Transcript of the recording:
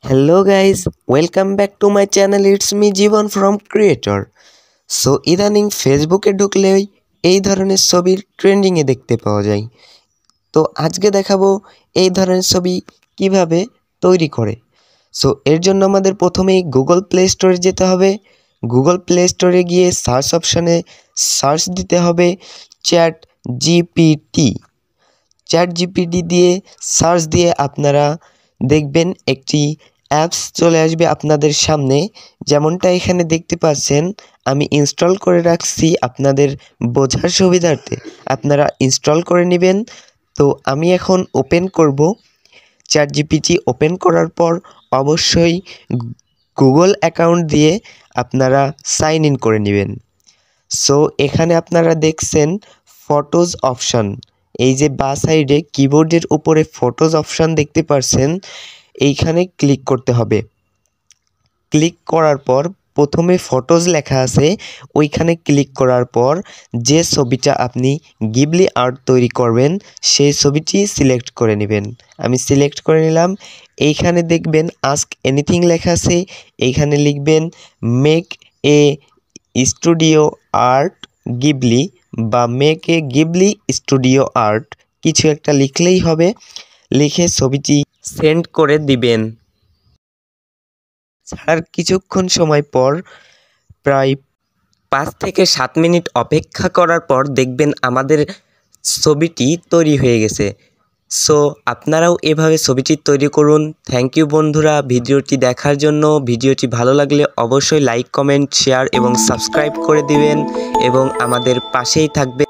Hello guys, welcome back to my channel. It's me Jivan from Creator. So ইদানিং ফেসবুকে ঢুকলেই এই ধরনের ছবি ট্রেন্ডিংয়ে দেখতে পাওয়া যায়। তো আজকে দেখাবো এই ধরনের ছবি কিভাবে তৈরি করে। সো এর জন্য আমাদের প্রথমেই গুগল প্লে স্টোরে যেতে হবে। গুগল প্লে স্টোরে গিয়ে সার্চ অপশানে সার্চ দিতে হবে চ্যাট জিপিটি। চ্যাট জিপিটি দিয়ে সার্চ দিয়ে আপনারা দেখবেন একটি অ্যাপস চলে আসবে আপনাদের সামনে, যেমনটা এখানে দেখতে পাচ্ছেন। আমি ইনস্টল করে রাখছি আপনাদের বোঝার সুবিধার্থে, আপনারা ইনস্টল করে নেবেন। তো আমি এখন ওপেন করব। চ্যাট জিপিটি ওপেন করার পর অবশ্যই গুগল অ্যাকাউন্ট দিয়ে আপনারা সাইন ইন করে নেবেন। সো এখানে আপনারা দেখছেন ফটোজ অপশান, এই যে বাঁ সাইডে কিবোর্ডের উপরে ফটোজ অপশান দেখতে পাচ্ছেন, এইখানে ক্লিক করতে হবে। ক্লিক করার পর প্রথমে ফটোজ লেখা আছে, ওইখানে ক্লিক করার পর যে ছবিটা আপনি গিবলি আর্ট তৈরি করবেন সেই ছবিটি সিলেক্ট করে নেবেন। আমি সিলেক্ট করে নিলাম। এইখানে দেখবেন আস্ক এনিথিং লেখা আছে, এইখানে লিখবেন make a studio art Ghibli বা make a Ghibli studio art, কিছু একটা লিখলেই হবে। লিখে ছবিটি সেন্ড করে দিবেন। ছাড়ার কিছুক্ষণ সময় পর প্রায় 5 থেকে 7 মিনিট অপেক্ষা করার পর দেখবেন আমাদের ছবিটি তৈরি হয়ে গেছে। সো আপনারাও এভাবে ছবিটি তৈরি করুন। থ্যাংক ইউ বন্ধুরা ভিডিওটি দেখার জন্য। ভিডিওটি ভালো লাগলে অবশ্যই লাইক, কমেন্ট, শেয়ার এবং সাবস্ক্রাইব করে দিবেন এবং আমাদের পাশেই থাকবেন।